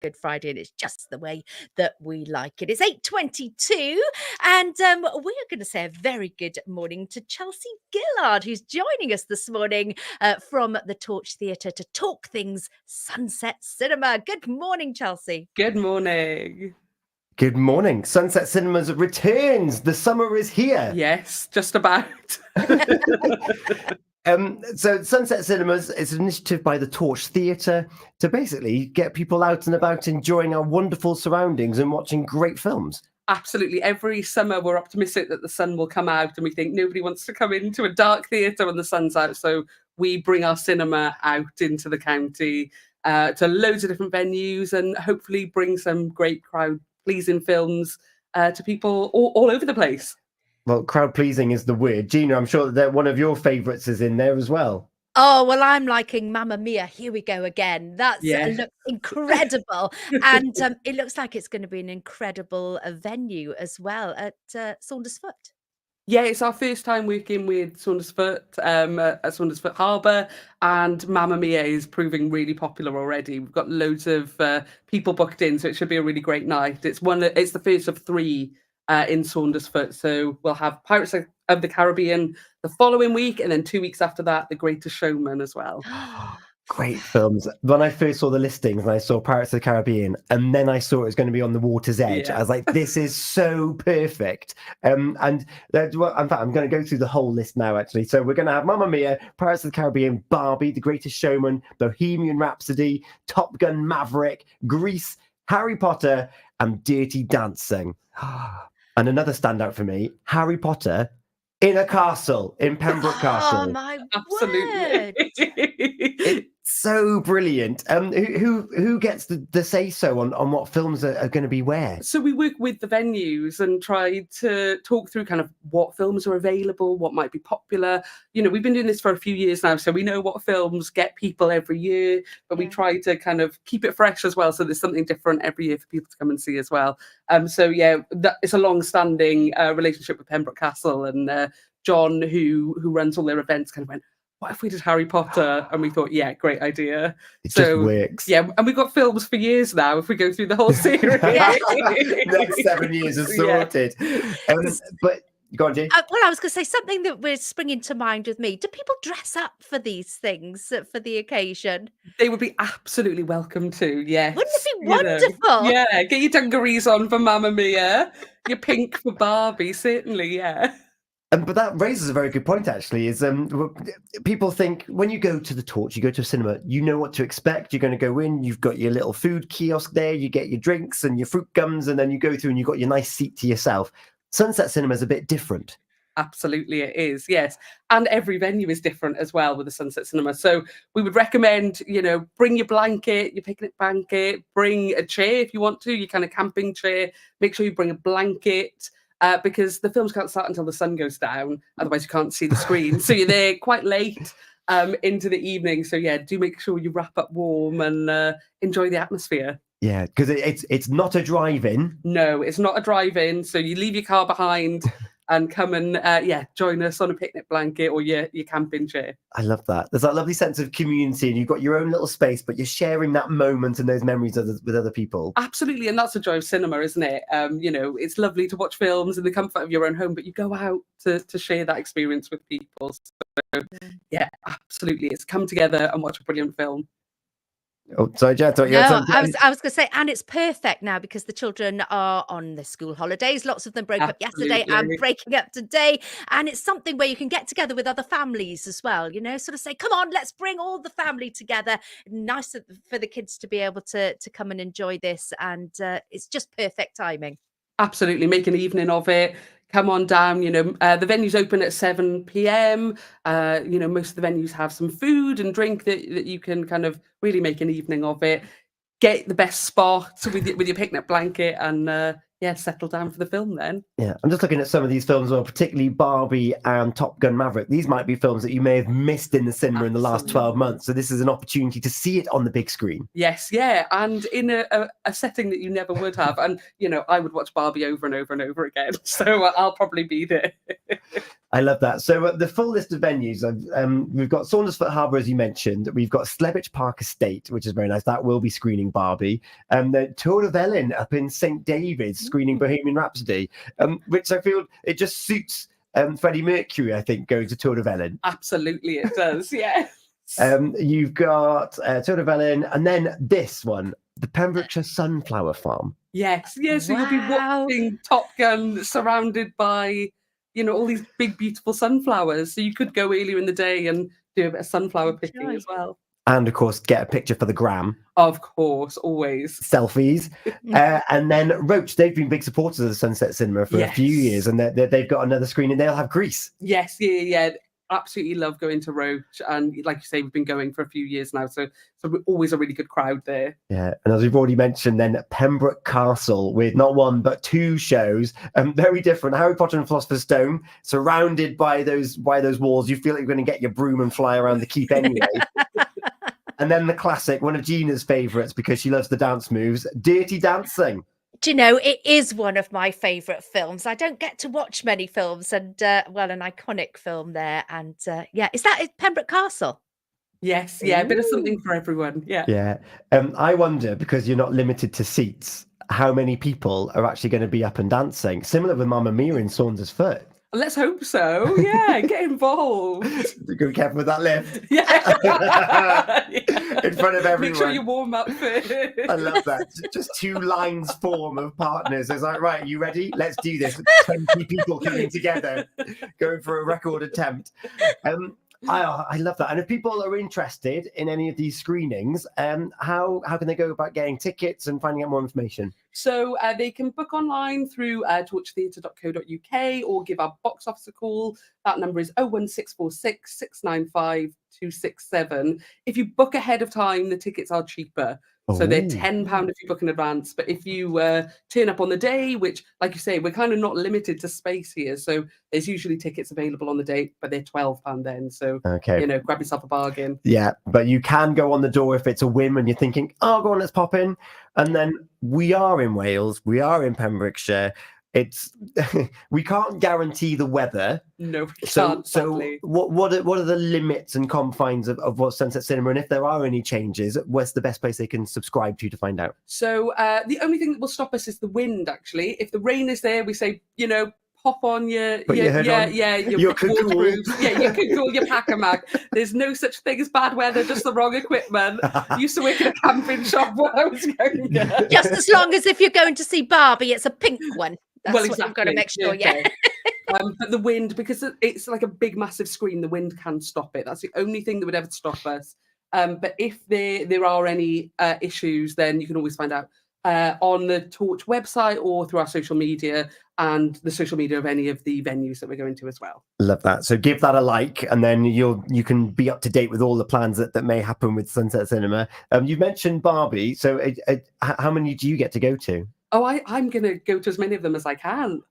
Good Friday, and it's just the way that we like it. It's 8:22, and we are going to say a very good morning to Chelsey Gillard, who's joining us this morning from the Torch Theatre to talk things Sunset Cinema. Good morning, Chelsey. Good morning. Good morning. Sunset Cinemas returns. The summer is here. Yes, just about. So Sunset Cinemas is an initiative by the Torch Theatre to basically get people out and about enjoying our wonderful surroundings and watching great films. Absolutely. Every summer we're optimistic that the sun will come out, and we think nobody wants to come into a dark theatre when the sun's out. So we bring our cinema out into the county to loads of different venues and hopefully bring some great crowd-pleasing films to people all over the place. Well, crowd pleasing is the word. Gina, I'm sure that one of your favourites is in there as well. Oh, well, I'm liking Mamma Mia. Here we go again. That looks incredible. And it looks like it's going to be an incredible venue as well at Saundersfoot. Yeah, it's our first time working with Saundersfoot at Saundersfoot Harbour, and Mamma Mia is proving really popular already. We've got loads of people booked in, so it should be a really great night. It's the first of three in Saundersfoot, so we'll have Pirates of the Caribbean the following week, and then 2 weeks after that, The Greatest Showman as well. Great films. When I first saw the listings and I saw Pirates of the Caribbean, and then I saw it was going to be on the water's edge, I was like, this is so perfect. Well, in fact, I'm going to go through the whole list now, actually. So we're going to have Mamma Mia, Pirates of the Caribbean, Barbie, The Greatest Showman, Bohemian Rhapsody, Top Gun Maverick, Grease, Harry Potter, and Dirty Dancing. And another standout for me, Harry Potter in a castle, in Pembroke Castle. Oh, my Absolutely. It's so brilliant. Who gets the say-so on what films are going to be where? So we work with the venues and try to talk through kind of what films are available, what might be popular. You know, we've been doing this for a few years now, so we know what films get people every year, but we try to kind of keep it fresh as well, so there's something different every year for people to come and see as well. It's a long-standing relationship with Pembroke Castle, and John, who runs all their events, kind of went, what if we did Harry Potter? And we thought, yeah, great idea. It just works. Yeah, and we've got films for years now if we go through the whole series. Next 7 years is sorted. But go on, Jane. Well, I was going to say something that was springing to mind with me. Do people dress up for these things for the occasion? They would be absolutely welcome to, yes. Wouldn't it be wonderful? Yeah, get your dungarees on for Mamma Mia, your pink for Barbie, certainly, yeah. But that raises a very good point, actually, is people think when you go to the Torch, you go to a cinema, you know what to expect. You're going to go in, you've got your little food kiosk there, you get your drinks and your fruit gums, and then you go through and you've got your nice seat to yourself. Sunset Cinema is a bit different. Absolutely, it is, yes. And every venue is different as well with the Sunset Cinema. So we would recommend, bring your blanket, your picnic blanket, bring a chair if you want to, your kind of camping chair. Make sure you bring a blanket. Because the films can't start until the sun goes down, otherwise you can't see the screen. So you're there quite late into the evening. So yeah, do make sure you wrap up warm and enjoy the atmosphere. Yeah, because it's not a drive-in. No, it's not a drive-in. So you leave your car behind and come and join us on a picnic blanket or your camping chair. I love that. There's that lovely sense of community, and you've got your own little space, but you're sharing that moment and those memories with other people. Absolutely, and that's the joy of cinema, isn't it? It's lovely to watch films in the comfort of your own home, but you go out to share that experience with people. So yeah, absolutely, it's come together and watch a brilliant film. Oh, sorry, Jen. I was going to say, and it's perfect now because the children are on the school holidays. Lots of them broke up yesterday and breaking up today. And it's something where you can get together with other families as well, sort of say, come on, let's bring all the family together. Nice for the kids to be able to come and enjoy this. And it's just perfect timing. Absolutely, make an evening of it. Come on down, the venue's open at 7 p.m. Most of the venues have some food and drink that you can kind of really make an evening of it. Get the best spot with your picnic blanket and settle down for the film then. Yeah, I'm just looking at some of these films, particularly Barbie and Top Gun Maverick. These might be films that you may have missed in the cinema in the last 12 months. So this is an opportunity to see it on the big screen. Yes, yeah, and in a setting that you never would have. And, I would watch Barbie over and over and over again. So I'll probably be there. I love that. So the full list of venues, we've got Saundersfoot Harbour, as you mentioned. We've got Slebich Park Estate, which is very nice. That will be screening Barbie. The Tour of Ellen up in St. David's, screening Bohemian Rhapsody, which I feel it just suits Freddie Mercury, I think, going to Tour of Ellen. Absolutely, it does, yeah. You've got Tour of Ellen, and then this one, the Pembrokeshire Sunflower Farm. Yes, so you'll be watching Top Gun surrounded by, all these big, beautiful sunflowers. So you could go earlier in the day and do a bit of sunflower picking as well. And, of course, get a picture for the gram. Of course, always. Selfies. And then Roach, they've been big supporters of the Sunset Cinema for a few years, and they've got another screen, and they'll have Grease. Yes, yeah. Absolutely love going to Roach, and like you say, we've been going for a few years now, so we're always a really good crowd there. Yeah, and as we've already mentioned, then Pembroke Castle with not one but two shows, very different. Harry Potter and Philosopher's Stone, surrounded by those walls. You feel like you're going to get your broom and fly around the keep anyway. And then the classic, one of Gina's favourites because she loves the dance moves, Dirty Dancing. Do you know, it is one of my favourite films. I don't get to watch many films, and an iconic film there. And is that Pembroke Castle? Yes, a bit of something for everyone. Yeah. I wonder, because you're not limited to seats, how many people are actually going to be up and dancing? Similar with Mamma Mia in Saundersfoot. Let's hope so. Yeah, get involved. Be careful with that lift. Yeah. In front of everyone. Make sure you warm up first. I love that. Just two lines form of partners. It's like, right, you ready? Let's do this. 20 people coming together, going for a record attempt. I love that. And if people are interested in any of these screenings, how can they go about getting tickets and finding out more information? So they can book online through torchtheatre.co.uk or give our box office a call. That number is 01646 695 267. If you book ahead of time, the tickets are cheaper. So they're £10 if you book in advance. But if you turn up on the day, which, like you say, we're kind of not limited to space here. So there's usually tickets available on the day, but they're £12 then. So, grab yourself a bargain. Yeah, but you can go on the door if it's a whim and you're thinking, oh, go on, let's pop in. And then we are in Wales. We are in Pembrokeshire. We can't guarantee the weather. No, we can't. So what are the limits and confines of what's Sunset Cinema? And if there are any changes, what's the best place they can subscribe to find out? So the only thing that will stop us is the wind, actually. If the rain is there, we say, pop on your cool. Yeah, your pack-a-mag. There's no such thing as bad weather, just the wrong equipment. I used to work in a camping shop when I was younger. Just as long as if you're going to see Barbie, it's a pink one. That's exactly. What you've got to make sure, But the wind, because it's like a big, massive screen, the wind can stop it. That's the only thing that would ever stop us. But if there are any issues, then you can always find out on the Torch website or through our social media and the social media of any of the venues that we're going to as well. Love that. So give that a like, and then you can be up to date with all the plans that may happen with Sunset Cinema. You mentioned Barbie. So how many do you get to go to? Oh, I'm going to go to as many of them as I can.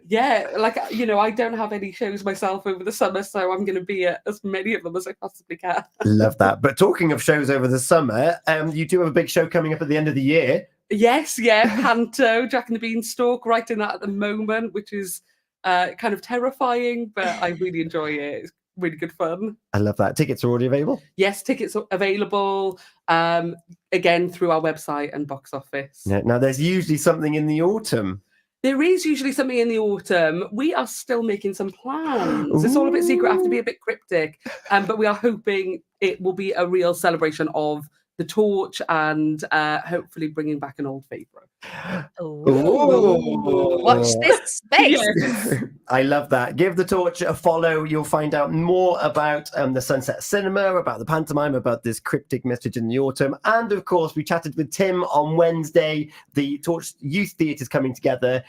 Yeah, I don't have any shows myself over the summer, so I'm going to be at as many of them as I possibly can. Love that. But talking of shows over the summer, you do have a big show coming up at the end of the year. Yes, Panto, Jack and the Beanstalk, writing that at the moment, which is kind of terrifying, but I really enjoy it. It's really good fun. I love that. Tickets are already available? Yes, tickets are available, again, through our website and box office. Now, there's usually something in the autumn. There is usually something in the autumn. We are still making some plans. It's all a bit secret. I have to be a bit cryptic. But we are hoping it will be a real celebration of the Torch and hopefully bringing back an old favourite. Watch this space. Yes. I love that. Give the Torch a follow. You'll find out more about the Sunset Cinema, about the pantomime, about this cryptic message in the autumn. And of course, we chatted with Tim on Wednesday. The Torch Youth Theatre is coming together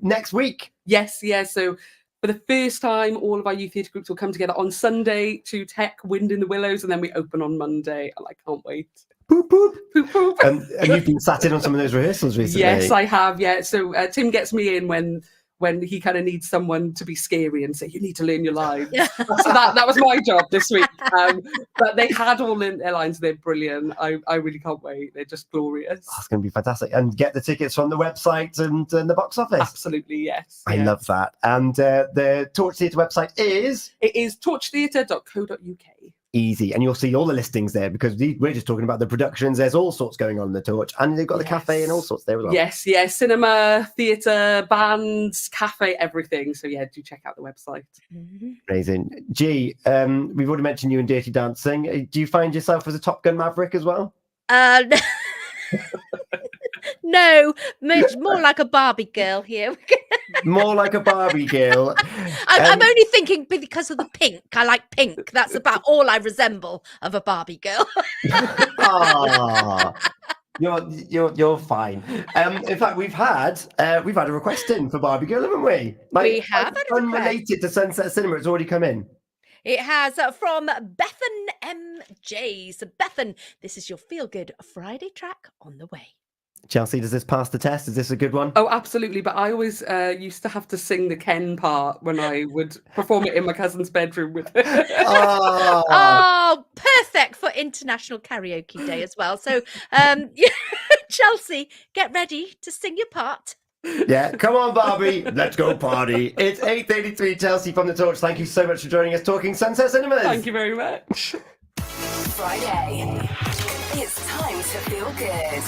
next week. Yes. So for the first time, all of our youth theatre groups will come together on Sunday to tech Wind in the Willows, and then we open on Monday. And I can't wait. Poop, poop. Poop, poop. And you've been sat in on some of those rehearsals recently. Yes, I have. Yeah. So Tim gets me in when when he kind of needs someone to be scary and say, you need to learn your lines. So that was my job this week. But they had all in their lines. They're brilliant. I really can't wait. They're just glorious. Oh, it's going to be fantastic. And get the tickets from the website and the box office. Absolutely, yes. I love that. And the Torch Theatre website is? It is torchtheatre.co.uk. Easy. And you'll see all the listings there, because we're just talking about the productions. There's all sorts going on in the Torch, and they've got the cafe and all sorts there as well. Yes, cinema, theatre, bands, cafe, everything. So yeah, do check out the website. Amazing. G, we've already mentioned you in Dirty Dancing. Do you find yourself as a Top Gun Maverick as well? No, much more like a Barbie girl here. More like a Barbie girl. I'm only thinking because of the pink. I like pink. That's about all I resemble of a Barbie girl. Ah, you're fine. In fact, we've had a request in for Barbie girl, haven't we? We have had a request. Unrelated to Sunset Cinema. It's already come in. It has from Bethan MJ. So Bethan, this is your feel-good Friday track on the way. Chelsey, does this pass the test? Is this a good one? Oh, absolutely. But I always used to have to sing the Ken part when I would perform it in my cousin's bedroom with her. Oh, perfect for International Karaoke Day as well. So, Chelsey, get ready to sing your part. Yeah, come on, Barbie. Let's go party. It's 8:33, Chelsey from The Torch. Thank you so much for joining us talking Sunset Cinemas. Thank you very much. Friday. It's time to feel good.